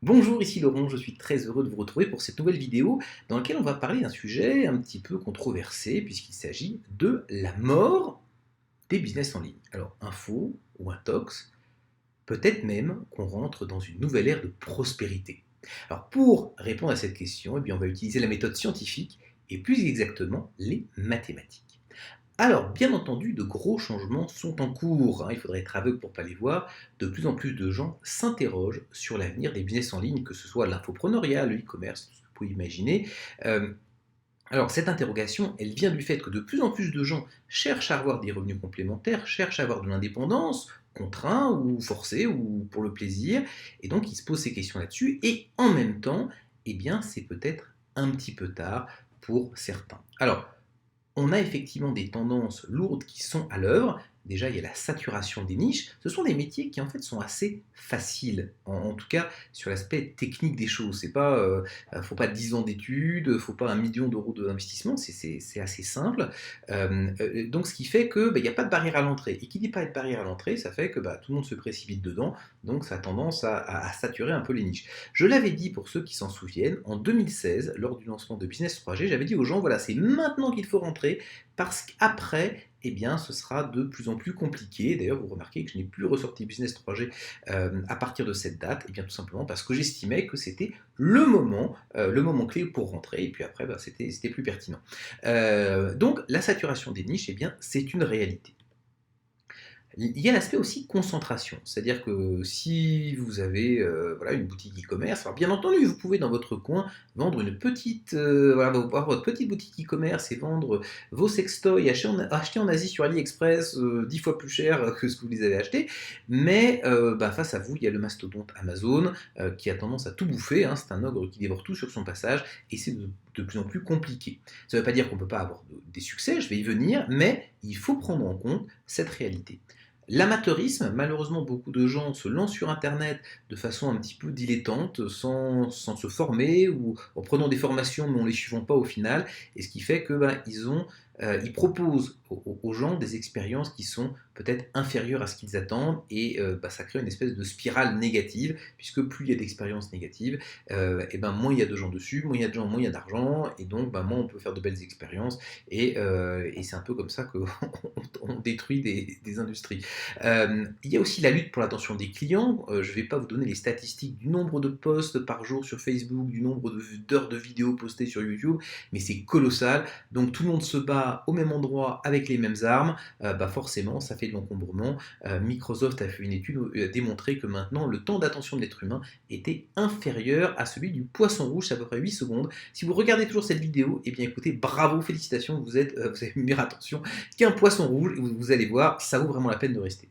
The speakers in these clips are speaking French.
Bonjour, ici Laurent, je suis très heureux de vous retrouver pour cette nouvelle vidéo dans laquelle on va parler d'un sujet un petit peu controversé puisqu'il s'agit de la mort des business en ligne. Alors, info ou intox, peut-être même qu'on rentre dans une nouvelle ère de prospérité. Alors, pour répondre à cette question, eh bien, on va utiliser la méthode scientifique et plus exactement les mathématiques. Alors, bien entendu, de gros changements sont en cours, hein, il faudrait être aveugle pour ne pas les voir. De plus en plus de gens s'interrogent sur l'avenir des business en ligne, que ce soit l'infopreneuriat, le e-commerce, tout ce que vous pouvez imaginer. Euh, alors, cette interrogation, elle vient du fait que de plus en plus de gens cherchent à avoir des revenus complémentaires, cherchent à avoir de l'indépendance, contraint ou forcé ou pour le plaisir, et donc ils se posent ces questions là-dessus, et en même temps, eh bien, c'est peut-être un petit peu tard pour certains. Alors, on a effectivement des tendances lourdes qui sont à l'œuvre. Déjà, il y a la saturation des niches. Ce sont des métiers qui en fait sont assez faciles, en tout cas sur l'aspect technique des choses. C'est pas, faut pas 10 ans d'études, faut pas 1 million d'euros d'investissement. C'est assez simple. Donc, ce qui fait que il n'y a pas de barrière à l'entrée. Et qui dit pas de barrière à l'entrée, ça fait que tout le monde se précipite dedans. Donc, ça a tendance à saturer un peu les niches. Je l'avais dit pour ceux qui s'en souviennent, en 2016, lors du lancement de Business 3G, j'avais dit aux gens, voilà, c'est maintenant qu'il faut rentrer, parce qu'après, eh bien, ce sera de plus en plus compliqué. D'ailleurs, vous remarquez que je n'ai plus ressorti Business 3G à partir de cette date, et bien tout simplement parce que j'estimais que c'était le moment clé pour rentrer, et puis après, c'était plus pertinent. Donc, la saturation des niches, eh bien, c'est une réalité. Il y a l'aspect aussi concentration, c'est-à-dire que si vous avez voilà, une boutique e-commerce, alors bien entendu, vous pouvez dans votre coin vendre une petite, voilà, avoir votre petite boutique e-commerce et vendre vos sextoys achetés en Asie sur AliExpress 10 fois plus cher que ce que vous les avez achetés, mais face à vous, il y a le mastodonte Amazon qui a tendance à tout bouffer, hein, c'est un ogre qui dévore tout sur son passage et c'est de plus en plus compliqué. Ça ne veut pas dire qu'on ne peut pas avoir des succès, je vais y venir, mais il faut prendre en compte cette réalité. L'amateurisme, malheureusement, beaucoup de gens se lancent sur Internet de façon un petit peu dilettante, sans se former ou en prenant des formations mais en ne les suivant pas au final. Et ce qui fait que ils proposent aux gens des expériences qui sont peut-être inférieures à ce qu'ils attendent et ça crée une espèce de spirale négative puisque plus il y a d'expériences négatives, moins il y a de gens dessus, moins il y a de gens, moins il y a d'argent et donc moins on peut faire de belles expériences et c'est un peu comme ça qu'on on détruit des industries. Il y a aussi la lutte pour l'attention des clients. Je ne vais pas vous donner les statistiques du nombre de posts par jour sur Facebook, du nombre d'heures de vidéos postées sur YouTube, mais c'est colossal. Donc tout le monde se bat au même endroit avec les mêmes armes. Forcément, ça fait de l'encombrement. Microsoft a fait une étude où a démontré que maintenant, le temps d'attention de l'être humain était inférieur à celui du poisson rouge, c'est à peu près 8 secondes. Si vous regardez toujours cette vidéo, eh bien écoutez, bravo, félicitations, vous avez mis attention qu'un poisson rouge, vous allez voir, ça vaut vraiment la peine de rester.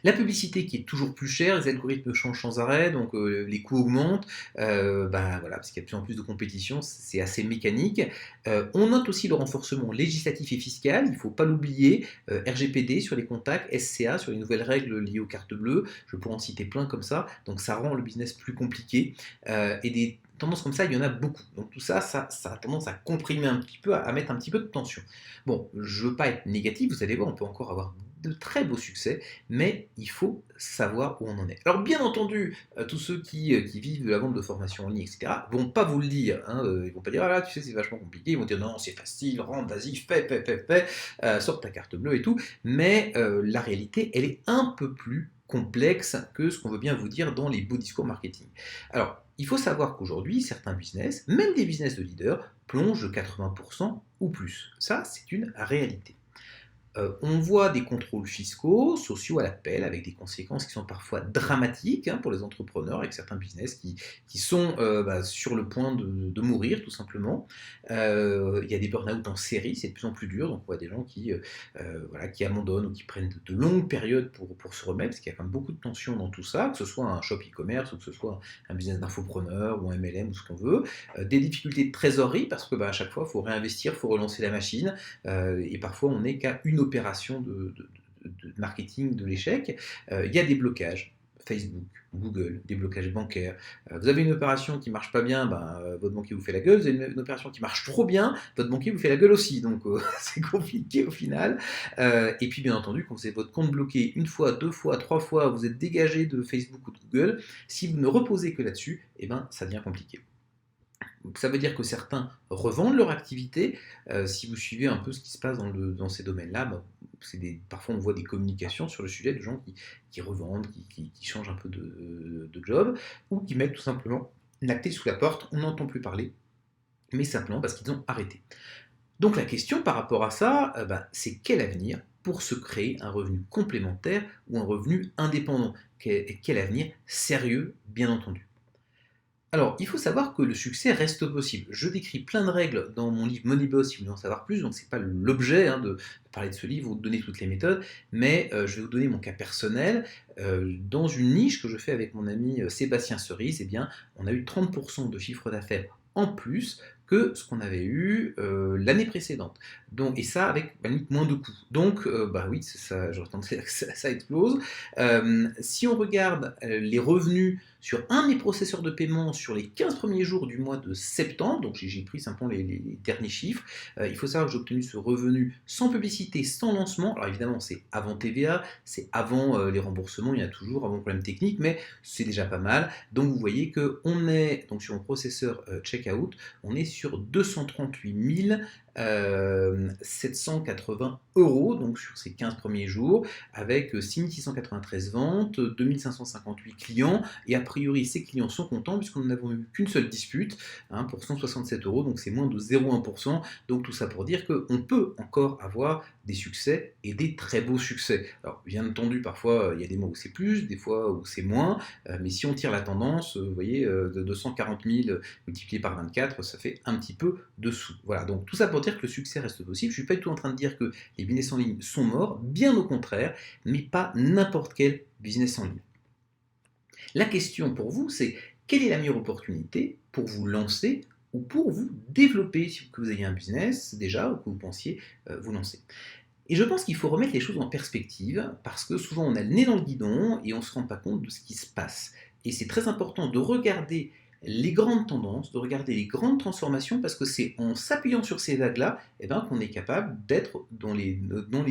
La publicité qui est toujours plus chère, les algorithmes changent sans arrêt, donc les coûts augmentent, voilà, parce qu'il y a de plus en plus de compétition, c'est assez mécanique. On note aussi le renforcement législatif et fiscal, il ne faut pas l'oublier, RGPD sur les contacts, SCA sur les nouvelles règles liées aux cartes bleues, je pourrais en citer plein comme ça, donc ça rend le business plus compliqué, et des tendances comme ça, il y en a beaucoup. Donc tout ça, ça a tendance à comprimer un petit peu, à mettre un petit peu de tension. Bon, je ne veux pas être négatif, vous allez voir, on peut encore avoir de très beaux succès, mais il faut savoir où on en est. Alors bien entendu, tous ceux qui vivent de la vente de formation en ligne, etc., vont pas vous le dire, hein, ils vont pas dire, ah là, tu sais, c'est vachement compliqué, ils vont dire, non, c'est facile, rentre, vas-y, fais, sors ta carte bleue et tout, mais la réalité, elle est un peu plus complexe que ce qu'on veut bien vous dire dans les beaux discours marketing. Alors, il faut savoir qu'aujourd'hui, certains business, même des business de leaders, plongent de 80% ou plus. Ça, c'est une réalité. On voit des contrôles fiscaux, sociaux à l'appel, avec des conséquences qui sont parfois dramatiques hein, pour les entrepreneurs, avec certains business qui sont sur le point de mourir, tout simplement. Il y a des burn-out en série, c'est de plus en plus dur, donc on voit des gens qui abandonnent ou qui prennent de longues périodes pour se remettre, parce qu'il y a quand même beaucoup de tensions dans tout ça, que ce soit un shop e-commerce, ou que ce soit un business d'infopreneur, ou un MLM, ou ce qu'on veut. Des difficultés de trésorerie, parce que à chaque fois, il faut réinvestir, il faut relancer la machine, et parfois on n'est qu'à une opération de marketing de l'échec. Il y a des blocages. Facebook, Google, des blocages bancaires. Vous avez une opération qui marche pas bien, votre banquier vous fait la gueule. Vous avez une opération qui marche trop bien, votre banquier vous fait la gueule aussi. Donc c'est compliqué au final. Et puis bien entendu, quand vous avez votre compte bloqué une fois, deux fois, trois fois, vous êtes dégagé de Facebook ou de Google, si vous ne reposez que là-dessus, eh ben, ça devient compliqué. Donc ça veut dire que certains revendent leur activité. Si vous suivez un peu ce qui se passe dans ces domaines-là, parfois on voit des communications sur le sujet de gens qui revendent, qui changent un peu de job, ou qui mettent tout simplement la clé sous la porte, on n'entend plus parler, mais simplement parce qu'ils ont arrêté. Donc la question par rapport à ça, c'est quel avenir pour se créer un revenu complémentaire ou un revenu indépendant? Quel avenir sérieux, bien entendu. Alors, il faut savoir que le succès reste possible. Je décris plein de règles dans mon livre Moneyboss si vous voulez en savoir plus, donc c'est pas l'objet de parler de ce livre ou de donner toutes les méthodes, mais je vais vous donner mon cas personnel. Dans une niche que je fais avec mon ami Sébastien Cerise, eh bien, on a eu 30% de chiffre d'affaires en plus que ce qu'on avait eu l'année précédente. Donc, et ça avec moins de coûts. Donc, oui, ça, j'aurais tendance à dire que ça explose. Si on regarde les revenus sur un de mes processeurs de paiement sur les 15 premiers jours du mois de septembre, donc j'ai pris simplement les derniers chiffres, il faut savoir que j'ai obtenu ce revenu sans publicité, sans lancement. Alors évidemment, c'est avant TVA, c'est avant les remboursements, il y en a toujours, avant problème technique, mais c'est déjà pas mal. Donc vous voyez qu'on est, donc sur mon processeur checkout, on est sur 238 780 euros, donc sur ces 15 premiers jours, avec 6693 ventes, 2558 clients, et a priori ces clients sont contents puisqu'on n'avons eu qu'une seule dispute pour 167 euros, donc c'est moins de 0,1%, donc tout ça pour dire qu'on peut encore avoir des succès et des très beaux succès. Alors bien entendu, parfois il y a des mois où c'est plus, des fois où c'est moins, mais si on tire la tendance, vous voyez, de 240 000 multiplié par 24, ça fait un petit peu de sous. Voilà, donc tout ça pour dire que le succès reste possible. Je ne suis pas du tout en train de dire que les business en ligne sont morts, bien au contraire, mais pas n'importe quel business en ligne. La question pour vous, c'est quelle est la meilleure opportunité pour vous lancer ou pour vous développer, si vous ayez un business déjà ou que vous pensiez vous lancer. Et je pense qu'il faut remettre les choses en perspective parce que souvent on a le nez dans le guidon et on ne se rend pas compte de ce qui se passe. Et c'est très important de regarder les grandes tendances, de regarder les grandes transformations, parce que c'est en s'appuyant sur ces vagues-là qu'on est capable d'être dans les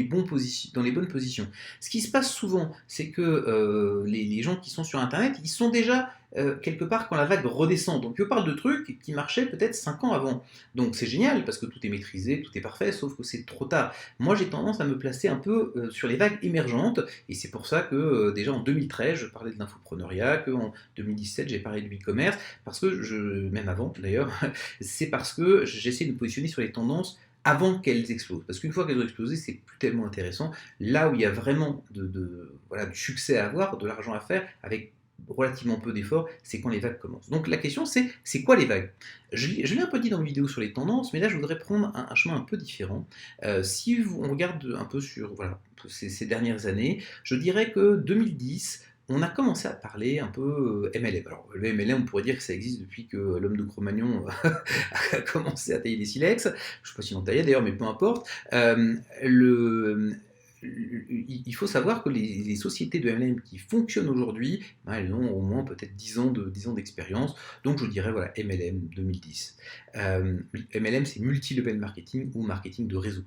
bonnes positions. Ce qui se passe souvent, c'est que les gens qui sont sur Internet, ils sont déjà quelque part quand la vague redescend. Donc je parle de trucs qui marchaient peut-être 5 ans avant. Donc c'est génial, parce que tout est maîtrisé, tout est parfait, sauf que c'est trop tard. Moi j'ai tendance à me placer un peu sur les vagues émergentes, et c'est pour ça que déjà en 2013, je parlais de l'infopreneuriat, qu'en 2017, j'ai parlé du e-commerce, parce que même avant d'ailleurs, c'est parce que j'essaie de me positionner sur les tendances avant qu'elles explosent. Parce qu'une fois qu'elles ont explosé, c'est plus tellement intéressant. Là où il y a vraiment du succès à avoir, de l'argent à faire, avec relativement peu d'efforts, c'est quand les vagues commencent. Donc la question c'est quoi les vagues? Je l'ai un peu dit dans mes vidéos sur les tendances, mais là je voudrais prendre un chemin un peu différent. Si on regarde un peu sur ces dernières années, je dirais que 2010, on a commencé à parler un peu MLM. Alors, le MLM, on pourrait dire que ça existe depuis que l'homme de Cro-Magnon a commencé à tailler des silex. Je ne sais pas s'il en taillait d'ailleurs, mais peu importe. Il faut savoir que les sociétés de MLM qui fonctionnent aujourd'hui, elles ont au moins peut-être 10 ans d'expérience. Donc je dirais voilà, MLM 2010. MLM, c'est multi-level marketing ou marketing de réseau.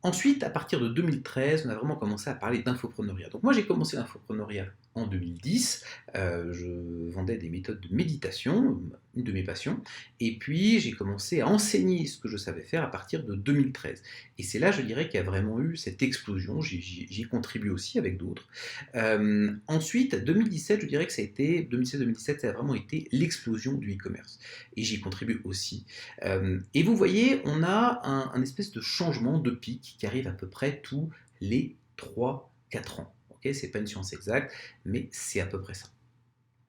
Ensuite, à partir de 2013, on a vraiment commencé à parler d'infopreneuriat. Donc moi, j'ai commencé l'infopreneuriat en 2010. Je vendais des méthodes de méditation, une de mes passions. Et puis, j'ai commencé à enseigner ce que je savais faire à partir de 2013. Et c'est là, je dirais, qu'il y a vraiment eu cette explosion. J'y contribue aussi avec d'autres. Ensuite, 2017, je dirais que ça a été, 2016-2017, ça a vraiment été l'explosion du e-commerce. Et j'y contribue aussi. Et vous voyez, on a un espèce de changement de pic qui arrive à peu près tous les 3-4 ans. Okay, c'est pas une science exacte, mais c'est à peu près ça.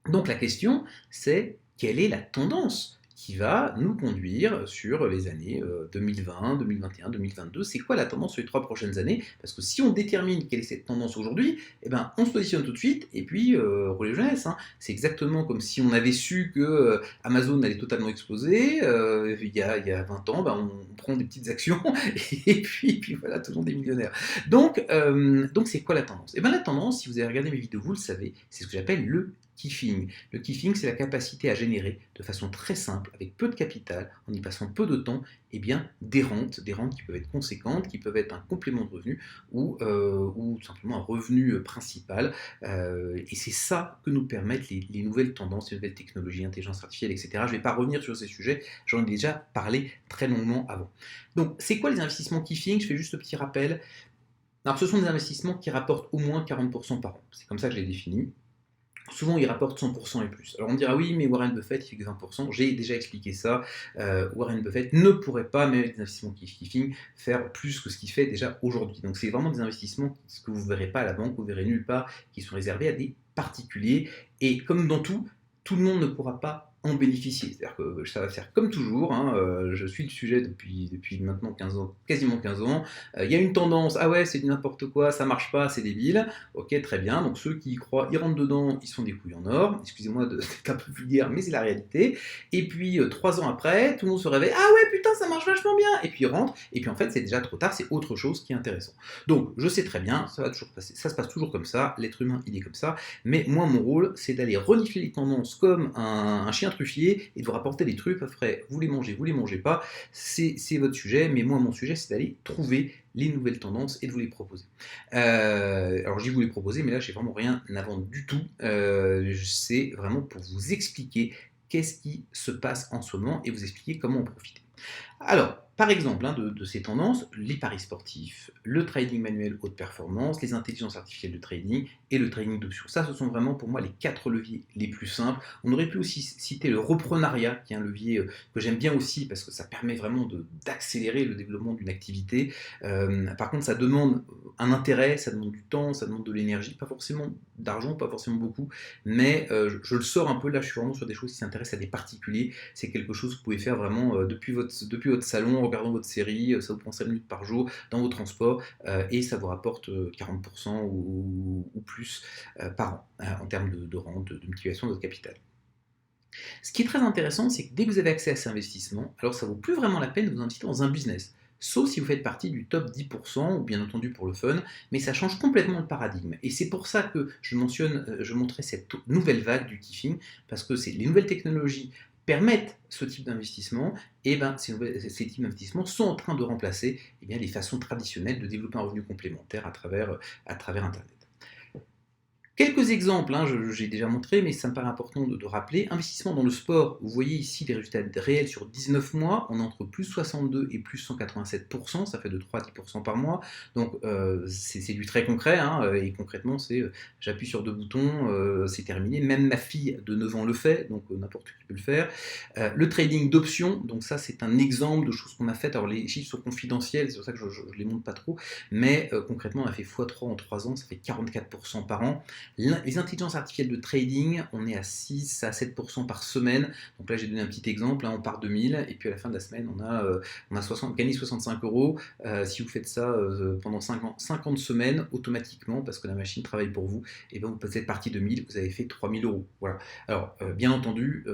Donc la question, c'est quelle est la tendance qui va nous conduire sur les années 2020, 2021, 2022. C'est quoi la tendance sur les 3 prochaines années? Parce que si on détermine quelle est cette tendance aujourd'hui, eh ben, on se positionne tout de suite et puis rouler jeunesse. Hein. C'est exactement comme si on avait su que Amazon allait totalement exploser il y a 20 ans, ben, on prend des petites actions et puis voilà, tout le monde est millionnaire. Donc c'est quoi la tendance? Eh ben, la tendance, si vous avez regardé mes vidéos, vous le savez, c'est ce que j'appelle le kiffing. Le kiffing, c'est la capacité à générer de façon très simple, avec peu de capital, en y passant peu de temps, eh bien, des rentes qui peuvent être conséquentes, qui peuvent être un complément de revenu ou simplement un revenu principal. Et c'est ça que nous permettent les nouvelles tendances, les nouvelles technologies, intelligence artificielle, etc. Je ne vais pas revenir sur ces sujets, j'en ai déjà parlé très longuement avant. Donc, c'est quoi les investissements kiffing? Je fais juste un petit rappel. Alors, ce sont des investissements qui rapportent au moins 40% par an. C'est comme ça que je les définis. Souvent, ils rapportent 100% et plus. Alors on me dira oui, mais Warren Buffett, il fait que 20%. J'ai déjà expliqué ça. Warren Buffett ne pourrait pas, même avec des investissements kiffing, faire plus que ce qu'il fait déjà aujourd'hui. Donc c'est vraiment des investissements que vous ne verrez pas à la banque, vous ne verrez nulle part, qui sont réservés à des particuliers. Et comme dans tout le monde ne pourra pas en bénéficier. C'est-à-dire que ça va faire comme toujours, hein, je suis le sujet depuis maintenant 15 ans, quasiment 15 ans. Il y a une tendance, ah ouais, c'est du n'importe quoi, ça marche pas, c'est débile. Ok, très bien. Donc ceux qui y croient, ils rentrent dedans, ils sont des couilles en or. Excusez-moi d'être un peu vulgaire, mais c'est la réalité. Et puis 3 ans après, tout le monde se réveille, ah ouais, putain, ça marche vachement bien. Et puis ils rentrent, et puis en fait, c'est déjà trop tard, c'est autre chose qui est intéressant. Donc je sais très bien, ça va toujours passer, ça se passe toujours comme ça, l'être humain, il est comme ça. Mais moi, mon rôle, c'est d'aller renifler les tendances comme un chien truffier et de vous rapporter des trucs. Après, vous les mangez pas, c'est votre sujet. Mais moi, mon sujet, c'est d'aller trouver les nouvelles tendances et de vous les proposer. Alors, je dis vous les proposer, mais là, j'ai vraiment rien à vendre du tout. C'est vraiment pour vous expliquer qu'est-ce qui se passe en ce moment et vous expliquer comment en profiter. Alors, par exemple, hein, de ces tendances, les paris sportifs, le trading manuel haute performance, les intelligences artificielles de trading et le trading d'options. Ça, ce sont vraiment pour moi les 4 leviers les plus simples. On aurait pu aussi citer le reprenariat, qui est un levier que j'aime bien aussi parce que ça permet vraiment d'accélérer le développement d'une activité. Par contre, ça demande un intérêt, ça demande du temps, ça demande de l'énergie, pas forcément d'argent, pas forcément beaucoup, mais je le sors un peu là, je suis vraiment sur des choses qui s'intéressent à des particuliers. C'est quelque chose que vous pouvez faire vraiment depuis votre salon, en regardant votre série, ça vous prend 5 minutes par jour dans vos transports et ça vous rapporte 40% ou plus par an en termes de rente, de multiplication de votre capital. Ce qui est très intéressant, c'est que dès que vous avez accès à ces investissements, alors ça vaut plus vraiment la peine de vous investir dans un business. Sauf si vous faites partie du top 10%, ou bien entendu pour le fun, mais ça change complètement le paradigme. Et c'est pour ça que je montrais cette nouvelle vague du kiffing, parce que les nouvelles technologies permettent ce type d'investissement, et ben ces types d'investissements sont en train de remplacer les façons traditionnelles de développer un revenu complémentaire à travers Internet. Quelques exemples, hein, j'ai déjà montré, mais ça me paraît important de rappeler. Investissement dans le sport, vous voyez ici les résultats réels sur 19 mois, on est entre plus 62 et plus 187%, ça fait de 3 à 10% par mois, donc c'est du très concret, hein, et concrètement c'est j'appuie sur 2 boutons, c'est terminé, même ma fille de 9 ans le fait, donc n'importe qui peut le faire. Le trading d'options, donc ça c'est un exemple de choses qu'on a faites, alors les chiffres sont confidentiels, c'est pour ça que je ne les montre pas trop, mais concrètement on a fait x3 en 3 ans, ça fait 44% par an. Les intelligences artificielles de trading, on est à 6 à 7% par semaine. Donc là, j'ai donné un petit exemple. Hein, on part de 1000 et puis à la fin de la semaine, on a gagné 65 euros. Si vous faites ça pendant 50 semaines, automatiquement, parce que la machine travaille pour vous, et bien vous êtes parti de 1000, vous avez fait 3000 euros. Voilà. Alors, bien entendu,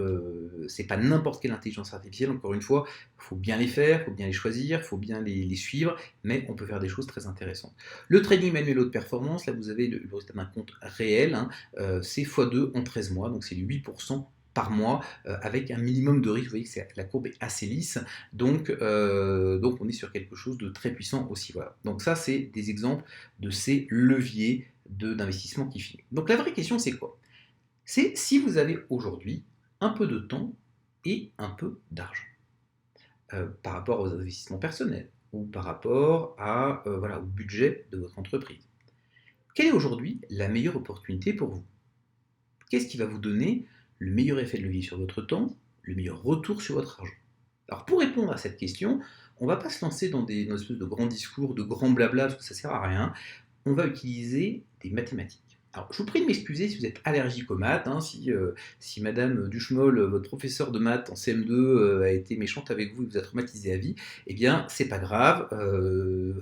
c'est pas n'importe quelle intelligence artificielle. Encore une fois, il faut bien les faire, il faut bien les choisir, il faut bien les suivre, mais on peut faire des choses très intéressantes. Le trading manuel haute performance, là, vous avez le résultat d'un compte réel, hein, c'est x2 en 13 mois, donc c'est du 8% par mois, avec un minimum de risque. Vous voyez que la courbe est assez lisse, donc on est sur quelque chose de très puissant aussi. Voilà. Donc ça, c'est des exemples de ces leviers d'investissement qui finissent. Donc la vraie question, c'est quoi? C'est si vous avez aujourd'hui un peu de temps et un peu d'argent par rapport aux investissements personnels ou par rapport au budget de votre entreprise. Quelle est aujourd'hui la meilleure opportunité pour vous? Qu'est-ce qui va vous donner le meilleur effet de levier sur votre temps, le meilleur retour sur votre argent? Alors pour répondre à cette question, on ne va pas se lancer dans une espèce de grands discours, de grands blabla, parce que ça ne sert à rien. On va utiliser des mathématiques. Alors, je vous prie de m'excuser si vous êtes allergique aux maths, hein, si Madame Duchemol, votre professeur de maths en CM2, a été méchante avec vous et vous a traumatisé à vie, eh bien, c'est pas grave,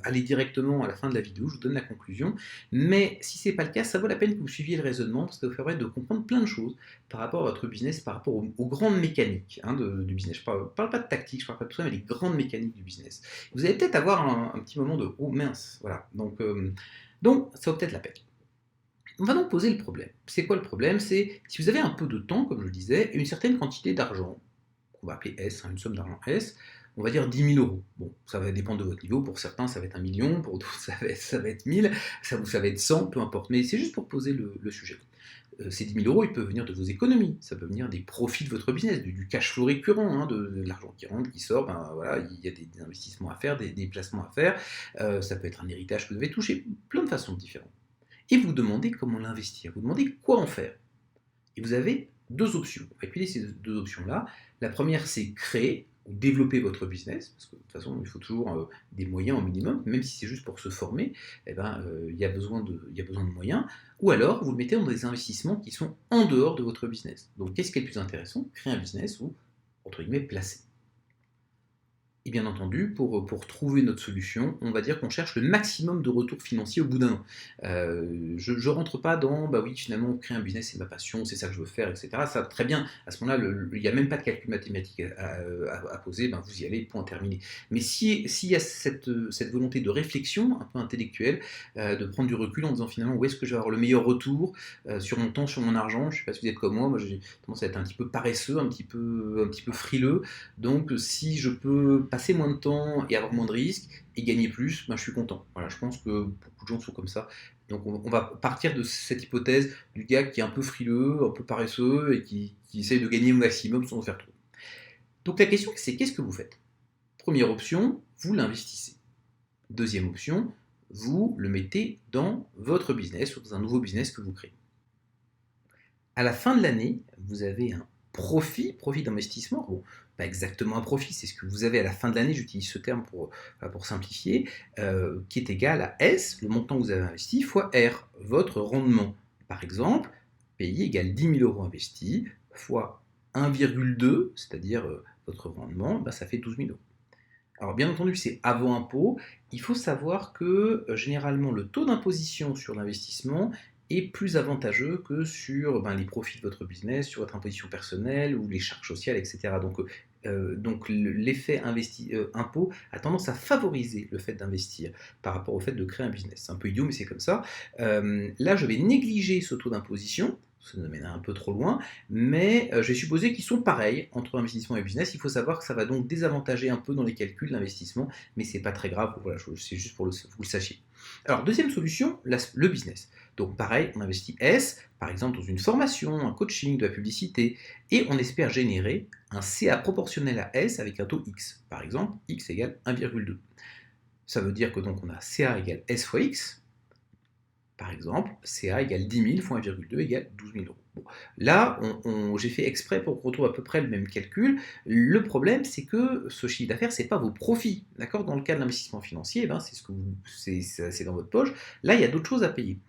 allez directement à la fin de la vidéo, je vous donne la conclusion. Mais si c'est pas le cas, ça vaut la peine que vous suiviez le raisonnement, parce que ça vous permet de comprendre plein de choses par rapport à votre business, par rapport aux grandes mécaniques hein, du business. Je parle pas de tactique, je parle pas de tout ça, mais les grandes mécaniques du business. Vous allez peut-être avoir un petit moment de «Oh mince», voilà. Donc ça vaut peut-être la peine. On va donc poser le problème. C'est quoi le problème? C'est si vous avez un peu de temps, comme je le disais, et une certaine quantité d'argent, qu'on va appeler S, hein, une somme d'argent S, on va dire 10 000 euros. Bon, ça va dépendre de votre niveau. Pour certains, ça va être 1 million, pour d'autres, ça va être 1000, ça va être 100, peu importe. Mais c'est juste pour poser le sujet. Ces 10 000 euros, ils peuvent venir de vos économies, ça peut venir des profits de votre business, du cash flow récurrent, hein, de l'argent qui rentre, qui sort, ben, voilà, il y a des investissements à faire, des placements à faire, ça peut être un héritage que vous avez touché, plein de façons différentes. Et vous demandez comment l'investir, vous demandez quoi en faire. Et vous avez deux options. On va étudier ces deux options-là. La première, c'est créer ou développer votre business, parce que de toute façon, il faut toujours des moyens au minimum, même si c'est juste pour se former, eh ben, il y a besoin de moyens. Ou alors, vous le mettez dans des investissements qui sont en dehors de votre business. Donc, qu'est-ce qui est le plus intéressant? Créer un business ou, entre guillemets, placer. Et bien entendu, pour trouver notre solution, on va dire qu'on cherche le maximum de retours financiers au bout d'un an. Je ne rentre pas dans, bah oui, finalement, créer un business, c'est ma passion, c'est ça que je veux faire, etc. Ça, très bien, à ce moment-là, il n'y a même pas de calcul mathématique à poser, ben, vous y allez, point terminé. Mais s'il y a cette volonté de réflexion un peu intellectuelle, de prendre du recul en disant finalement où est-ce que je vais avoir le meilleur retour sur mon temps, sur mon argent, je ne sais pas si vous êtes comme moi j'ai tendance à être un petit peu paresseux, un petit peu frileux, donc si je peux passer moins de temps et avoir moins de risques et gagner plus, ben, je suis content. Voilà, je pense que beaucoup de gens sont comme ça. Donc on va partir de cette hypothèse du gars qui est un peu frileux, un peu paresseux et qui essaye de gagner au maximum sans en faire trop. Donc la question c'est qu'est-ce que vous faites? Première option, vous l'investissez. Deuxième option, vous le mettez dans votre business ou dans un nouveau business que vous créez. À la fin de l'année, vous avez un profit d'investissement. Bon, pas exactement un profit, c'est ce que vous avez à la fin de l'année, j'utilise ce terme pour simplifier, qui est égal à S, le montant que vous avez investi, fois R, votre rendement. Par exemple, PI égale 10 000 euros investis, fois 1,2, c'est-à-dire votre rendement, ben, ça fait 12 000 euros. Alors bien entendu, c'est avant impôt. Il faut savoir que généralement le taux d'imposition sur l'investissement est plus avantageux que sur les profits de votre business, sur votre imposition personnelle ou les charges sociales, etc. Donc l'effet impôt a tendance à favoriser le fait d'investir par rapport au fait de créer un business. C'est un peu idiot, mais c'est comme ça. Là, je vais négliger ce taux d'imposition, ça nous amène un peu trop loin, mais je vais supposer qu'ils sont pareils entre investissement et business. Il faut savoir que ça va donc désavantager un peu dans les calculs l'investissement, mais c'est pas très grave, voilà, c'est juste pour que vous le sachiez. Alors, deuxième solution, le business. Donc pareil, on investit S, par exemple dans une formation, un coaching, de la publicité, et on espère générer un CA proportionnel à S avec un taux X. Par exemple, X égale 1,2. Ça veut dire que donc on a CA égale S fois X. Par exemple, CA égale 10 000 fois 1,2 égale 12 000 euros. Bon. Là, j'ai fait exprès pour qu'on retrouve à peu près le même calcul. Le problème, c'est que ce chiffre d'affaires, ce n'est pas vos profits. D'accord? Dans le cas de l'investissement financier, c'est dans votre poche. Là, il y a d'autres choses à payer.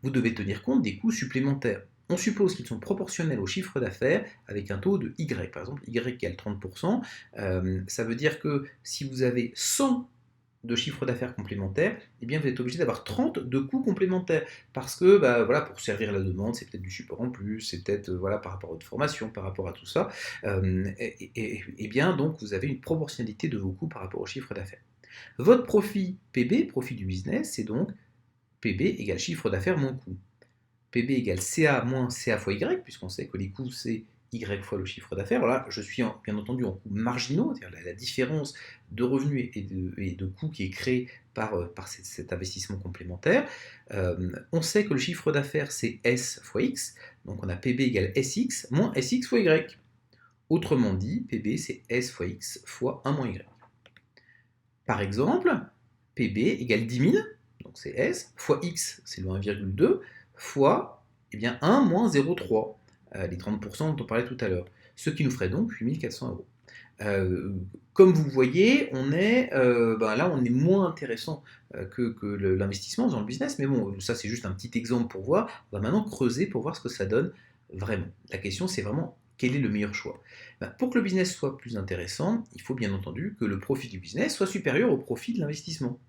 Vous devez tenir compte des coûts supplémentaires. On suppose qu'ils sont proportionnels au chiffre d'affaires avec un taux de Y. Par exemple, Y égale 30%. Ça veut dire que si vous avez 100 de chiffre d'affaires complémentaire, eh bien vous êtes obligé d'avoir 30 de coûts complémentaires. Parce que voilà, pour servir la demande, c'est peut-être du support en plus, c'est peut-être voilà, par rapport à votre formation, par rapport à tout ça. Et bien donc vous avez une proportionnalité de vos coûts par rapport au chiffre d'affaires. Votre profit PB, profit du business, c'est donc PB égale chiffre d'affaires moins coût. PB égale CA moins CA fois Y, puisqu'on sait que les coûts c'est Y fois le chiffre d'affaires. Là, je suis bien entendu en coûts marginaux, c'est-à-dire la différence de revenus et de coûts qui est créée par cet investissement complémentaire. On sait que le chiffre d'affaires c'est S fois X, donc on a PB égale SX moins SX fois Y. Autrement dit, PB c'est S fois X fois 1 moins Y. Par exemple, PB égale 10 000, donc c'est S, fois X, c'est le 1,2, fois 1 moins 0,3, les 30% dont on parlait tout à l'heure. Ce qui nous ferait donc 8 400 euros. Comme vous le voyez, là, on est moins intéressant que l'investissement dans le business, mais bon, ça c'est juste un petit exemple pour voir. On va maintenant creuser pour voir ce que ça donne vraiment. La question, c'est vraiment quel est le meilleur choix. Pour que le business soit plus intéressant, il faut bien entendu que le profit du business soit supérieur au profit de l'investissement.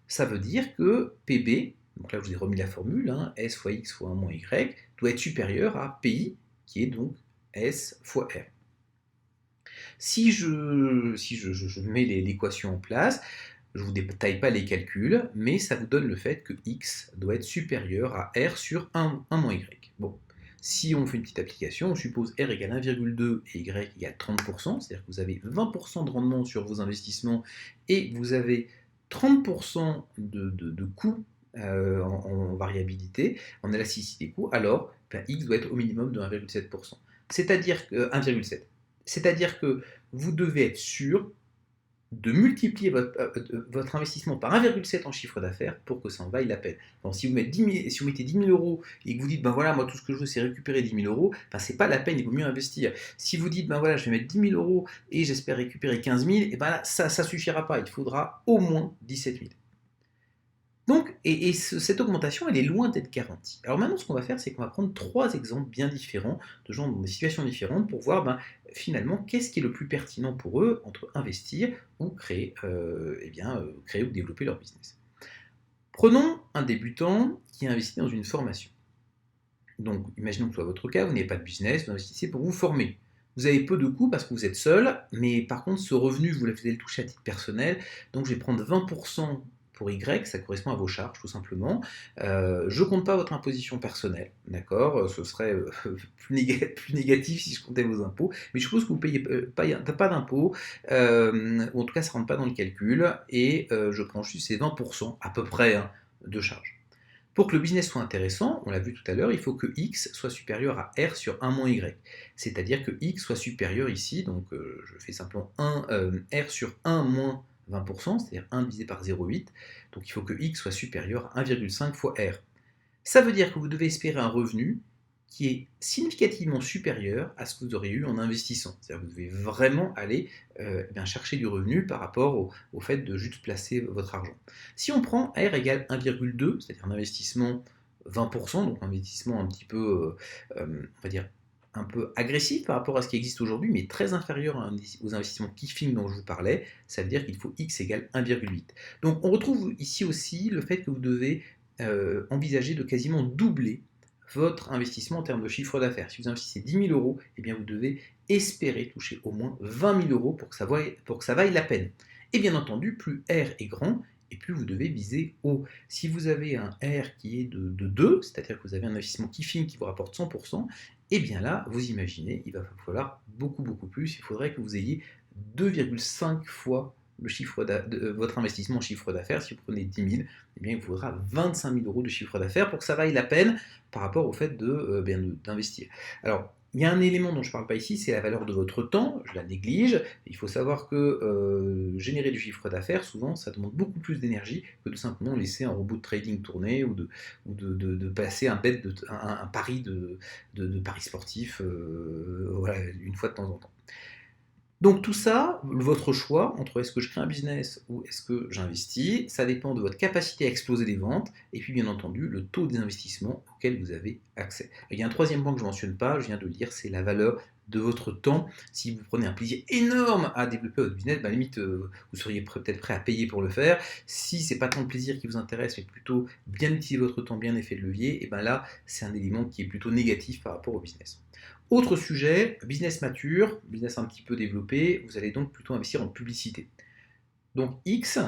Ça veut dire que PB, donc là je vous ai remis la formule, hein, S fois X fois 1 moins Y, doit être supérieur à PI, qui est donc S fois R. Si je mets l'équation en place, je ne vous détaille pas les calculs, mais ça vous donne le fait que x doit être supérieur à r sur 1 moins y. Bon, si on fait une petite application, on suppose r égale 1,2 et y égale 30%, c'est-à-dire que vous avez 20% de rendement sur vos investissements et vous avez 30% de coûts en variabilité, en élasticité des coûts, alors x doit être au minimum de 1,7%. C'est-à-dire que 1,7. C'est-à-dire que vous devez être sûr de multiplier votre investissement par 1,7 en chiffre d'affaires pour que ça en vaille la peine. Donc, si vous mettez 10 000 euros et que vous dites, ben voilà, moi tout ce que je veux c'est récupérer 10 000 euros, ben c'est pas la peine, il vaut mieux investir. Si vous dites, ben voilà, je vais mettre 10 000 euros et j'espère récupérer 15 000, et ben là, ça suffira pas, il faudra au moins 17 000. Donc, cette augmentation, elle est loin d'être garantie. Alors maintenant, ce qu'on va faire, c'est qu'on va prendre 3 exemples bien différents, de gens dans des situations différentes, pour voir finalement qu'est-ce qui est le plus pertinent pour eux entre investir ou créer ou développer leur business. Prenons un débutant qui a investi dans une formation. Donc, imaginons que ce soit votre cas, vous n'avez pas de business, vous investissez pour vous former. Vous avez peu de coûts parce que vous êtes seul, mais par contre, ce revenu, vous allez le toucher à titre personnel. Donc, je vais prendre 20% pour Y, ça correspond à vos charges, tout simplement. Je ne compte pas votre imposition personnelle, d'accord? Ce serait plus négatif si je comptais vos impôts, mais je suppose que vous ne payez pas d'impôts, ou en tout cas, ça ne rentre pas dans le calcul, et je prends juste ces 20% à peu près hein, de charges. Pour que le business soit intéressant, on l'a vu tout à l'heure, il faut que x soit supérieur à r sur 1 moins y. C'est-à-dire que x soit supérieur ici, donc je fais simplement r sur 1 moins 20%, c'est-à-dire 1 divisé par 0,8. Donc il faut que x soit supérieur à 1,5 fois r. Ça veut dire que vous devez espérer un revenu qui est significativement supérieur à ce que vous auriez eu en investissant. C'est-à-dire que vous devez vraiment aller chercher du revenu par rapport au fait de juste placer votre argent. Si on prend R égale 1,2, c'est-à-dire un investissement 20%, donc un investissement un petit peu, on va dire, un peu agressif par rapport à ce qui existe aujourd'hui, mais très inférieur aux investissements kiffing dont je vous parlais, ça veut dire qu'il faut x égale 1,8. Donc on retrouve ici aussi le fait que vous devez envisager de quasiment doubler votre investissement en termes de chiffre d'affaires. Si vous investissez 10 000 euros, eh bien vous devez espérer toucher au moins 20 000 euros pour que ça vaille la peine. Et bien entendu, plus R est grand, et plus vous devez viser haut. Si vous avez un R qui est de 2, c'est-à-dire que vous avez un investissement kiffing qui vous rapporte 100%, et bien là, vous imaginez, il va falloir beaucoup plus. Il faudrait que vous ayez 2,5 fois votre investissement en chiffre d'affaires. Si vous prenez 10 000, eh bien, il vous faudra 25 000 euros de chiffre d'affaires pour que ça vaille la peine par rapport au fait d'investir. Alors, il y a un élément dont je ne parle pas ici, c'est la valeur de votre temps, je la néglige. Il faut savoir que générer du chiffre d'affaires, souvent, ça demande beaucoup plus d'énergie que de simplement laisser un robot de trading tourner ou de passer un pari de paris sportif une fois de temps en temps. Donc tout ça, votre choix entre est-ce que je crée un business ou est-ce que j'investis, ça dépend de votre capacité à exploser les ventes et puis bien entendu le taux d'investissement auquel vous avez accès. Il y a un troisième point que je ne mentionne pas, je viens de le dire, c'est la valeur de votre temps. Si vous prenez un plaisir énorme à développer votre business, à la limite vous seriez peut-être prêt à payer pour le faire. Si c'est pas tant le plaisir qui vous intéresse, mais plutôt bien utiliser votre temps, bien effet de levier, et bien là c'est un élément qui est plutôt négatif par rapport au business. Autre sujet, business mature, business un petit peu développé, vous allez donc plutôt investir en publicité. Donc X,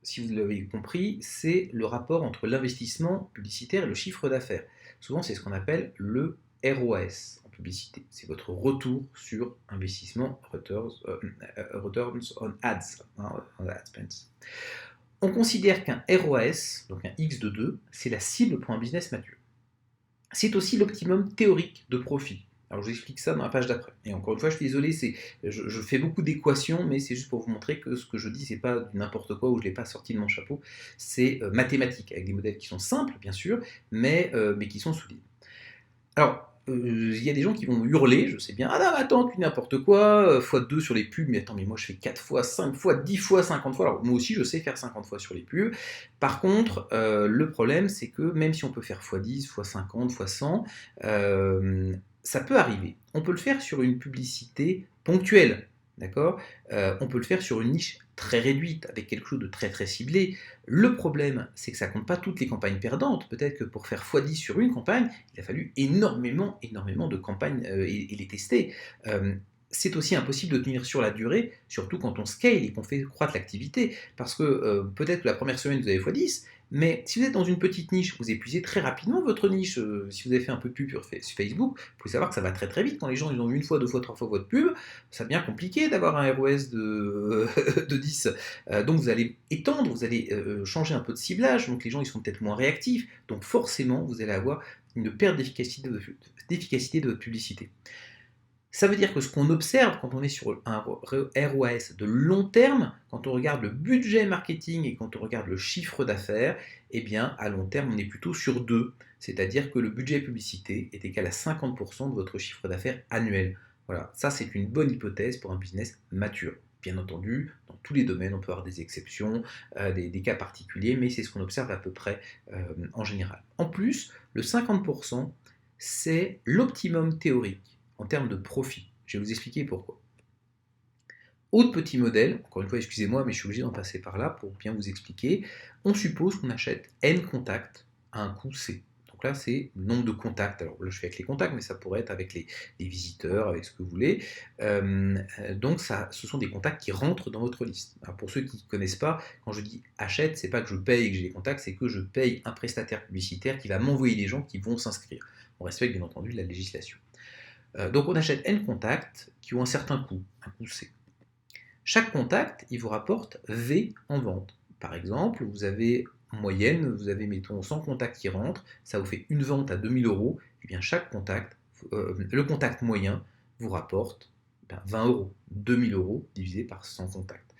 si vous l'avez compris, c'est le rapport entre l'investissement publicitaire et le chiffre d'affaires. Souvent, c'est ce qu'on appelle le ROAS en publicité. C'est votre retour sur investissement, returns on ads, on ad spends. On considère qu'un ROAS, donc un X de 2, c'est la cible pour un business mature. C'est aussi l'optimum théorique de profit. Alors je vous explique ça dans la page d'après. Et encore une fois, je suis désolé, je fais beaucoup d'équations, mais c'est juste pour vous montrer que ce que je dis, c'est pas du n'importe quoi, ou je ne l'ai pas sorti de mon chapeau, c'est mathématique, avec des modèles qui sont simples, bien sûr, mais qui sont solides. Alors, il y a des gens qui vont hurler, je sais bien, ah non, attends, tu n'importe quoi, x2 sur les pubs, mais attends, mais moi je fais 4 fois, 5 fois, 10 fois, 50 fois, alors moi aussi je sais faire 50 fois sur les pubs. Par contre, le problème c'est que même si on peut faire x10, x50, x100, ça peut arriver. On peut le faire sur une publicité ponctuelle, d'accord. On peut le faire sur une niche très réduite, avec quelque chose de très très ciblé. Le problème, c'est que ça compte pas toutes les campagnes perdantes. Peut-être que pour faire x10 sur une campagne, il a fallu énormément de campagnes et les tester. C'est aussi impossible de tenir sur la durée, surtout quand on scale et qu'on fait croître l'activité, parce que peut-être que la première semaine vous avez x10, mais si vous êtes dans une petite niche, vous épuisez très rapidement votre niche. Si vous avez fait un peu de pub sur Facebook, vous pouvez savoir que ça va très très vite. Quand les gens ils ont vu une fois, deux fois, trois fois votre pub, ça devient compliqué d'avoir un ROS de 10. Donc vous allez étendre, vous allez changer un peu de ciblage, donc les gens ils sont peut-être moins réactifs. Donc forcément, vous allez avoir une perte d'efficacité de votre publicité. Ça veut dire que ce qu'on observe quand on est sur un ROAS de long terme, quand on regarde le budget marketing et quand on regarde le chiffre d'affaires, eh bien à long terme on est plutôt sur 2. C'est-à-dire que le budget publicité est égal à 50% de votre chiffre d'affaires annuel. Voilà, ça c'est une bonne hypothèse pour un business mature. Bien entendu, dans tous les domaines, on peut avoir des exceptions, des cas particuliers, mais c'est ce qu'on observe à peu près en général. En plus, le 50%, c'est l'optimum théorique en termes de profit. Je vais vous expliquer pourquoi. Autre petit modèle, encore une fois, excusez-moi, mais je suis obligé d'en passer par là pour bien vous expliquer. On suppose qu'on achète N contacts à un coût C. Donc là, c'est le nombre de contacts. Alors là, je fais avec les contacts, mais ça pourrait être avec les visiteurs, avec ce que vous voulez. Donc ce sont des contacts qui rentrent dans votre liste. Alors pour ceux qui ne connaissent pas, quand je dis achète, c'est pas que je paye et que j'ai les contacts, c'est que je paye un prestataire publicitaire qui va m'envoyer les gens qui vont s'inscrire. On respecte bien entendu la législation. Donc on achète N contacts qui ont un certain coût, un coût C. Chaque contact, il vous rapporte V en vente. Par exemple, vous avez en moyenne, vous avez mettons 100 contacts qui rentrent, ça vous fait une vente à 2000 €, et bien chaque contact, le contact moyen vous rapporte 20 €, 2000 € divisé par 100 contacts.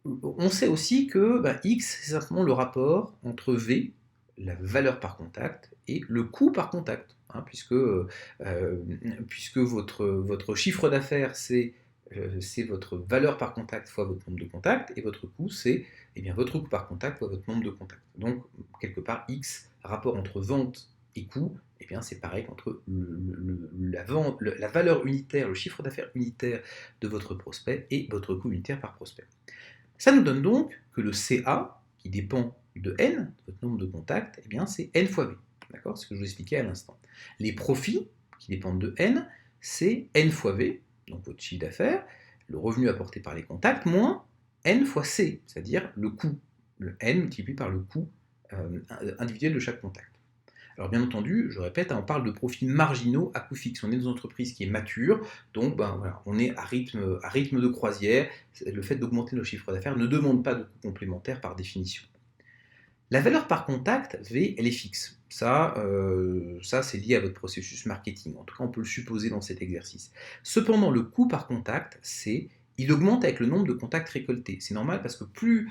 On sait aussi que X, c'est simplement le rapport entre V, la valeur par contact, et le coût par contact. Puisque votre chiffre d'affaires, c'est votre valeur par contact fois votre nombre de contacts, et votre coût, c'est votre coût par contact fois votre nombre de contacts. Donc, quelque part, X, rapport entre vente et coût, c'est pareil qu'entre la valeur unitaire, le chiffre d'affaires unitaire de votre prospect et votre coût unitaire par prospect. Ça nous donne donc que le CA, qui dépend de N, votre nombre de contacts, c'est N fois V. D'accord, c'est ce que je vous expliquais à l'instant. Les profits, qui dépendent de N, c'est N fois V, donc votre chiffre d'affaires, le revenu apporté par les contacts, moins N fois C, c'est-à-dire le coût, le N multiplié par le coût individuel de chaque contact. Alors bien entendu, je répète, on parle de profits marginaux à coût fixe. On est dans une entreprise qui est mature, donc on est à rythme de croisière. Le fait d'augmenter nos chiffres d'affaires ne demande pas de coûts complémentaires par définition. La valeur par contact, V, elle est fixe. Ça c'est lié à votre processus marketing. En tout cas, on peut le supposer dans cet exercice. Cependant, le coût par contact, il augmente avec le nombre de contacts récoltés. C'est normal parce que plus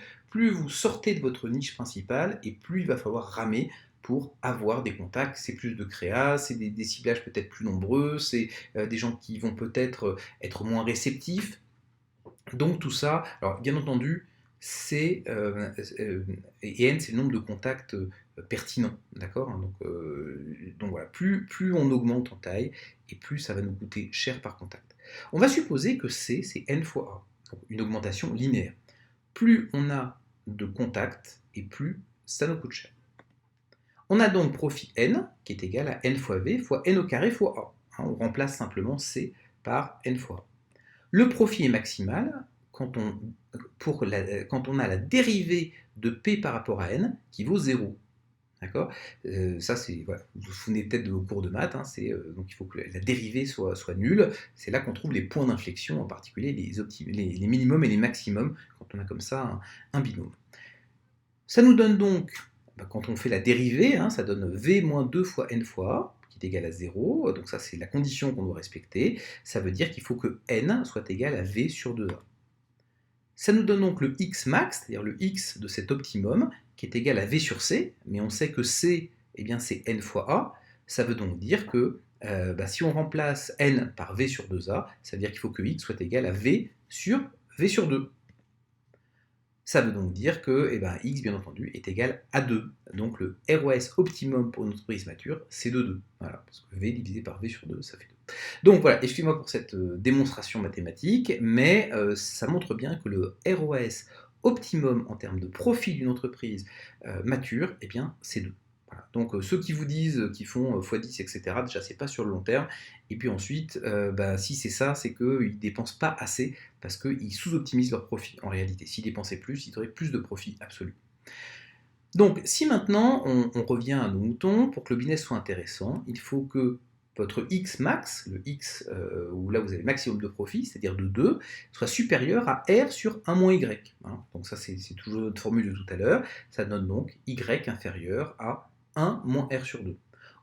vous sortez de votre niche principale et plus il va falloir ramer pour avoir des contacts. C'est plus de créa, c'est des ciblages peut-être plus nombreux, c'est des gens qui vont peut-être être moins réceptifs. Donc tout ça, alors bien entendu, et N, c'est le nombre de contacts pertinents, d'accord. Donc voilà, plus on augmente en taille, et plus ça va nous coûter cher par contact. On va supposer que C, c'est N fois A, donc une augmentation linéaire. Plus on a de contacts, et plus ça nous coûte cher. On a donc profit N, qui est égal à N fois V, fois N au carré fois A. On remplace simplement C par N fois A. Le profit est maximal quand on a la dérivée de P par rapport à N qui vaut 0. D'accord. Ça, c'est, voilà. Vous vous souvenez peut-être de vos cours de maths, donc il faut que la dérivée soit nulle. C'est là qu'on trouve les points d'inflexion, en particulier les minimums et les maximums, quand on a comme ça un binôme. Ça nous donne donc, quand on fait la dérivée, ça donne V moins 2 fois N fois A, qui est égal à 0, donc ça c'est la condition qu'on doit respecter. Ça veut dire qu'il faut que N soit égal à V sur 2A. Ça nous donne donc le X max, c'est-à-dire le X de cet optimum, qui est égal à V sur C, mais on sait que C, c'est N fois A. Ça veut donc dire que si on remplace n par v sur 2a, ça veut dire qu'il faut que x soit égal à v sur 2. Ça veut donc dire que x, bien entendu, est égal à 2. Donc le ROS optimum pour une entreprise mature, c'est de 2. Voilà, parce que v divisé par v sur 2, ça fait 2. Donc voilà, excusez-moi pour cette démonstration mathématique, mais ça montre bien que le ROS optimum en termes de profit d'une entreprise mature, eh bien, c'est 2. Voilà. Donc ceux qui vous disent qu'ils font x10, etc., déjà, c'est pas sur le long terme. Et puis ensuite, si c'est ça, c'est qu'ils ne dépensent pas assez parce qu'ils sous-optimisent leur profit en réalité. S'ils dépensaient plus, ils auraient plus de profit absolu. Donc, si maintenant on revient à nos moutons, pour que le business soit intéressant, il faut que votre X max, le X où là vous avez le maximum de profit, c'est-à-dire de 2, soit supérieur à R sur 1 moins Y. Hein. Donc ça c'est toujours notre formule de tout à l'heure. Ça donne donc Y inférieur à 1 moins R sur 2.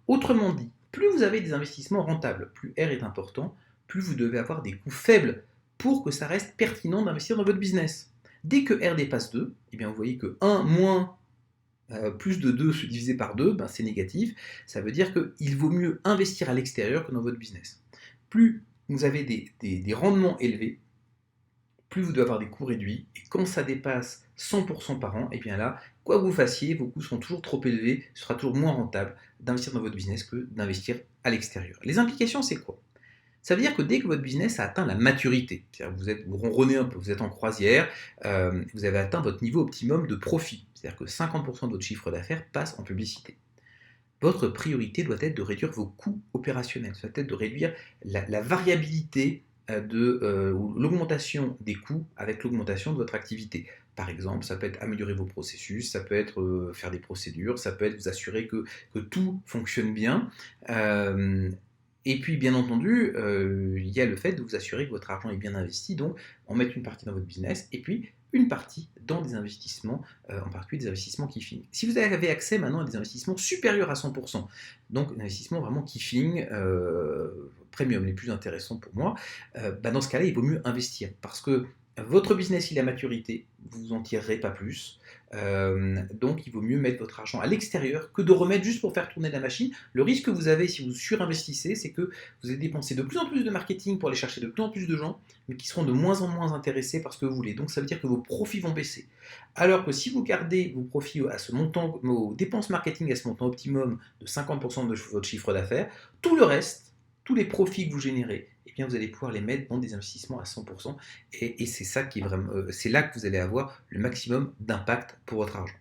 Autrement dit, plus vous avez des investissements rentables, plus R est important, plus vous devez avoir des coûts faibles pour que ça reste pertinent d'investir dans votre business. Dès que R dépasse 2, eh bien vous voyez que 1 moins plus de 2 divisé par 2, c'est négatif. Ça veut dire qu'il vaut mieux investir à l'extérieur que dans votre business. Plus vous avez des rendements élevés, plus vous devez avoir des coûts réduits. Et quand ça dépasse 100% par an, et bien là, quoi que vous fassiez, vos coûts seront toujours trop élevés, ce sera toujours moins rentable d'investir dans votre business que d'investir à l'extérieur. Les implications, c'est quoi ? Ça veut dire que dès que votre business a atteint la maturité, c'est-à-dire vous ronronnez un peu, vous êtes en croisière, vous avez atteint votre niveau optimum de profit, c'est-à-dire que 50% de votre chiffre d'affaires passe en publicité. Votre priorité doit être de réduire vos coûts opérationnels, ça doit être de réduire la variabilité ou l'augmentation des coûts avec l'augmentation de votre activité. Par exemple, ça peut être améliorer vos processus, ça peut être faire des procédures, ça peut être vous assurer que tout fonctionne bien. Et puis, bien entendu, il y a le fait de vous assurer que votre argent est bien investi, donc en mettre une partie dans votre business, et puis une partie dans des investissements, en particulier des investissements kiffing. Si vous avez accès maintenant à des investissements supérieurs à 100%, donc un investissement vraiment kiffing, premium, les plus intéressants pour moi, dans ce cas-là, il vaut mieux investir, parce que votre business, il a maturité, vous en tirerez pas plus. Donc il vaut mieux mettre votre argent à l'extérieur que de remettre juste pour faire tourner la machine. Le risque que vous avez si vous surinvestissez, c'est que vous allez dépenser de plus en plus de marketing pour aller chercher de plus en plus de gens, mais qui seront de moins en moins intéressés par ce que vous voulez. Donc ça veut dire que vos profits vont baisser. Alors que si vous gardez vos profits à ce montant, vos dépenses marketing à ce montant optimum de 50% de votre chiffre d'affaires, tout le reste, tous les profits que vous générez, eh bien vous allez pouvoir les mettre dans des investissements à 100%, et c'est ça qui est vraiment, c'est là que vous allez avoir le maximum d'impact pour votre argent.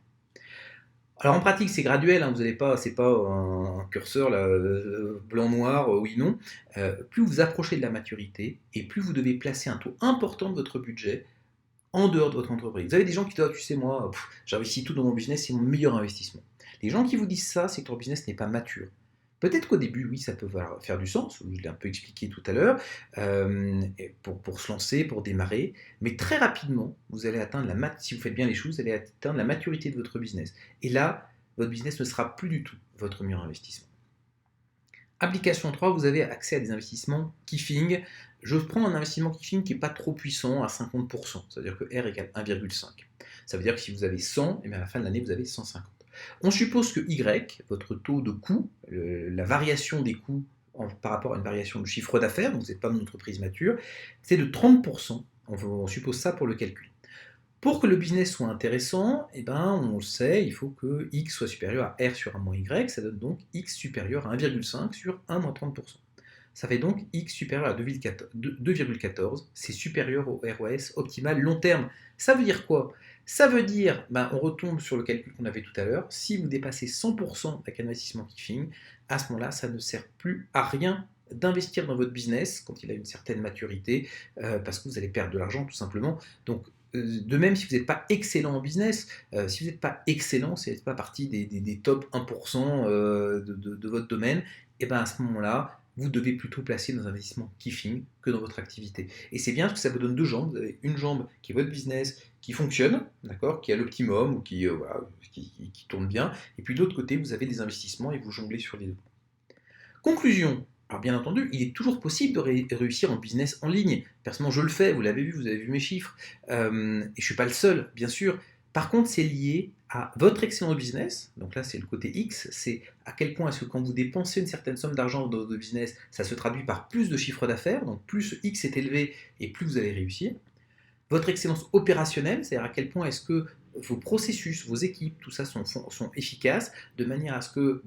Alors en pratique c'est graduel, hein, vous n'allez pas, c'est pas un curseur là, blanc-noir, oui non. Plus vous approchez de la maturité et plus vous devez placer un taux important de votre budget en dehors de votre entreprise. Vous avez des gens qui disent, tu sais moi, j'investis tout dans mon business, c'est mon meilleur investissement. Les gens qui vous disent ça, c'est que leur business n'est pas mature. Peut-être qu'au début, oui, ça peut faire du sens, je l'ai un peu expliqué tout à l'heure, pour se lancer, pour démarrer, mais très rapidement, vous allez atteindre si vous faites bien les choses, vous allez atteindre la maturité de votre business. Et là, votre business ne sera plus du tout votre meilleur investissement. Application 3, vous avez accès à des investissements kiffing. Je prends un investissement kiffing qui n'est pas trop puissant, à 50%, c'est-à-dire que R égale 1,5. Ça veut dire que si vous avez 100, et bien à la fin de l'année, vous avez 150. On suppose que Y, votre taux de coût, la variation des coûts par rapport à une variation de chiffre d'affaires, donc vous n'êtes pas une entreprise mature, c'est de 30%. On suppose ça pour le calcul. Pour que le business soit intéressant, on le sait, il faut que X soit supérieur à R sur 1 moins Y, ça donne donc X supérieur à 1,5 sur 1 moins 30%. Ça fait donc X supérieur à 2,14, c'est supérieur au ROS optimal long terme. Ça veut dire quoi ? Ça veut dire, on retombe sur le calcul qu'on avait tout à l'heure, si vous dépassez 100% avec un investissement kiffing, à ce moment-là, ça ne sert plus à rien d'investir dans votre business quand il a une certaine maturité, parce que vous allez perdre de l'argent tout simplement. Donc, de même, si vous n'êtes pas excellent en business, si vous n'êtes pas excellent, si vous n'êtes pas partie des top 1% de votre domaine, à ce moment-là, vous devez plutôt placer dans un investissement kiffing que dans votre activité. Et c'est bien parce que ça vous donne deux jambes. Vous avez une jambe qui est votre business, qui fonctionne, d'accord, qui est à l'optimum ou qui tourne bien. Et puis de l'autre côté, vous avez des investissements et vous jonglez sur les deux. Conclusion. Alors bien entendu, il est toujours possible de réussir en business en ligne. Personnellement, je le fais, vous l'avez vu, vous avez vu mes chiffres. Et je ne suis pas le seul, bien sûr. Par contre, c'est lié à votre excellent business. Donc là, c'est le côté X. C'est à quel point est-ce que quand vous dépensez une certaine somme d'argent dans votre business, ça se traduit par plus de chiffre d'affaires. Donc plus X est élevé et plus vous allez réussir. Votre excellence opérationnelle, c'est-à-dire à quel point est-ce que vos processus, vos équipes, tout ça sont efficaces, de manière à ce que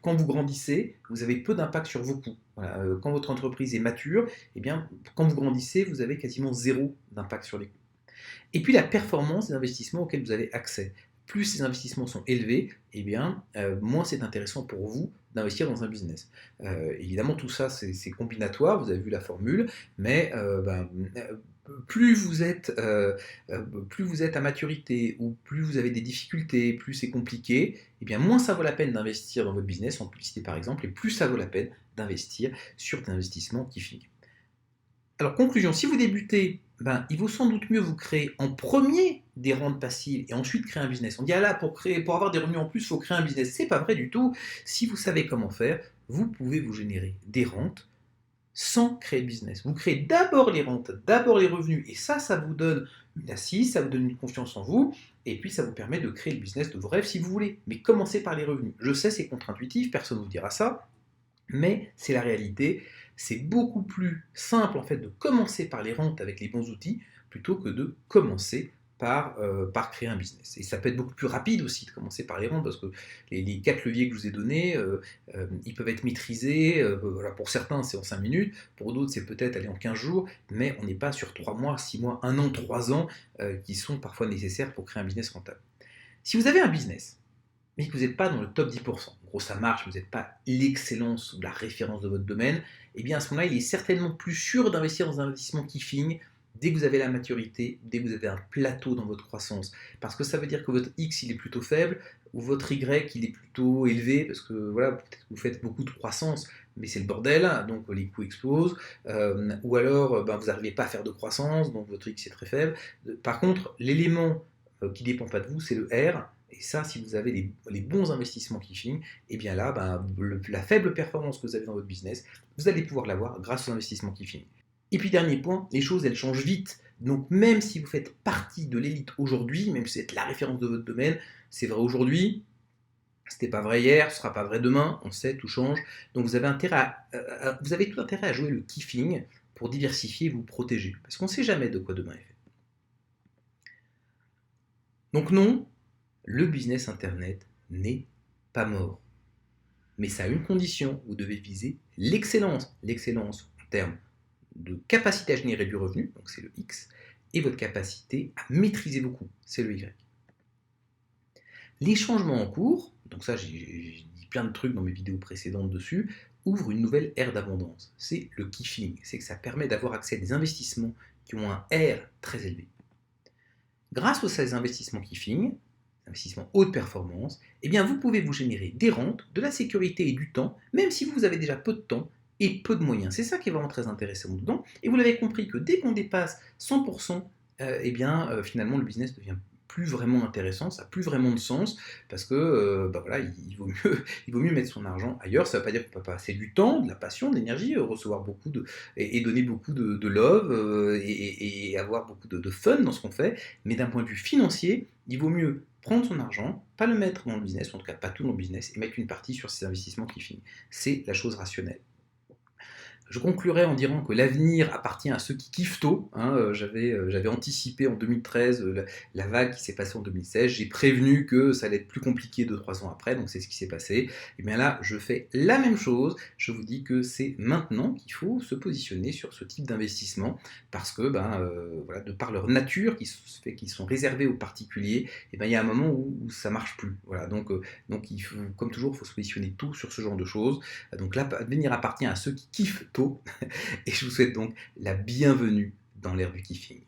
quand vous grandissez, vous avez peu d'impact sur vos coûts. Voilà, quand votre entreprise est mature, eh bien, quand vous grandissez, vous avez quasiment zéro d'impact sur les coûts. Et puis la performance des investissements auxquels vous avez accès. Plus ces investissements sont élevés, eh bien, moins c'est intéressant pour vous d'investir dans un business. Évidemment, tout ça, c'est combinatoire, vous avez vu la formule, mais plus vous êtes à maturité ou plus vous avez des difficultés, plus c'est compliqué, eh bien moins ça vaut la peine d'investir dans votre business, en publicité par exemple, et plus ça vaut la peine d'investir sur des investissements qui finissent. Alors conclusion, si vous débutez, il vaut sans doute mieux vous créer en premier des rentes passives et ensuite créer un business. On dit là pour avoir des revenus en plus, il faut créer un business. C'est pas vrai du tout. Si vous savez comment faire, vous pouvez vous générer des rentes sans créer de business. Vous créez d'abord les rentes, d'abord les revenus, et ça vous donne une assise, ça vous donne une confiance en vous, et puis ça vous permet de créer le business de vos rêves si vous voulez. Mais commencez par les revenus. Je sais, c'est contre-intuitif, personne ne vous dira ça, mais c'est la réalité. C'est beaucoup plus simple en fait de commencer par les rentes avec les bons outils plutôt que de commencer par créer un business. Et ça peut être beaucoup plus rapide aussi de commencer par les rentes parce que les 4 leviers que je vous ai donnés, ils peuvent être maîtrisés. Voilà, pour certains, c'est en 5 minutes, pour d'autres, c'est peut-être aller en 15 jours, mais on n'est pas sur 3 mois, 6 mois, 1 an, 3 ans qui sont parfois nécessaires pour créer un business rentable. Si vous avez un business, mais que vous n'êtes pas dans le top 10%, en gros ça marche, vous n'êtes pas l'excellence ou la référence de votre domaine, eh bien à ce moment-là, il est certainement plus sûr d'investir dans un investissement qui finit dès que vous avez la maturité, dès que vous avez un plateau dans votre croissance. Parce que ça veut dire que votre X, il est plutôt faible, ou votre Y, il est plutôt élevé, parce que voilà, peut-être que vous faites beaucoup de croissance, mais c'est le bordel, donc les coûts explosent, ou alors vous n'arrivez pas à faire de croissance, donc votre X est très faible. Par contre, l'élément qui ne dépend pas de vous, c'est le R. Et ça, si vous avez les bons investissements qui finissent, et bien là, la faible performance que vous avez dans votre business, vous allez pouvoir l'avoir grâce aux investissements qui finissent. Et puis dernier point, les choses elles changent vite. Donc même si vous faites partie de l'élite aujourd'hui, même si vous êtes la référence de votre domaine, c'est vrai aujourd'hui, c'était pas vrai hier, ce sera pas vrai demain, on sait, tout change. Donc vous avez tout intérêt à jouer le kiffing pour diversifier et vous protéger. Parce qu'on ne sait jamais de quoi demain est fait. Donc non, le business internet n'est pas mort. Mais ça a une condition, vous devez viser l'excellence. L'excellence en termes de capacité à générer du revenu, donc c'est le X, et votre capacité à maîtriser vos coûts, c'est le Y. Les changements en cours, donc ça j'ai dit plein de trucs dans mes vidéos précédentes dessus, ouvrent une nouvelle ère d'abondance. C'est le kiffing, c'est que ça permet d'avoir accès à des investissements qui ont un R très élevé. Grâce à ces investissements kiffing, investissement haute performance, eh bien vous pouvez vous générer des rentes, de la sécurité et du temps, même si vous avez déjà peu de temps et peu de moyens. C'est ça qui est vraiment très intéressant dedans. Et vous l'avez compris que dès qu'on dépasse 100%, finalement le business devient plus vraiment intéressant, ça n'a plus vraiment de sens, parce que il vaut mieux mettre son argent ailleurs. Ça ne veut pas dire qu'on ne peut pas passer du temps, de la passion, de l'énergie, recevoir beaucoup et donner beaucoup de love et avoir beaucoup de fun dans ce qu'on fait, mais d'un point de vue financier, il vaut mieux prendre son argent, pas le mettre dans le business, en tout cas pas tout dans le business, et mettre une partie sur ses investissements qui finissent. C'est la chose rationnelle. Je conclurai en disant que l'avenir appartient à ceux qui kiffent tôt. J'avais anticipé en 2013 la vague qui s'est passée en 2016. J'ai prévenu que ça allait être plus compliqué 2-3 ans après, donc c'est ce qui s'est passé. Et bien là, je fais la même chose. Je vous dis que c'est maintenant qu'il faut se positionner sur ce type d'investissement parce que, de par leur nature, qui fait qu'ils sont réservés aux particuliers, et il y a un moment où ça marche plus. Voilà, donc il faut, comme toujours, il faut se positionner tout sur ce genre de choses. Donc l'avenir appartient à ceux qui kiffent tôt. Et je vous souhaite donc la bienvenue dans l'ère du kiffing.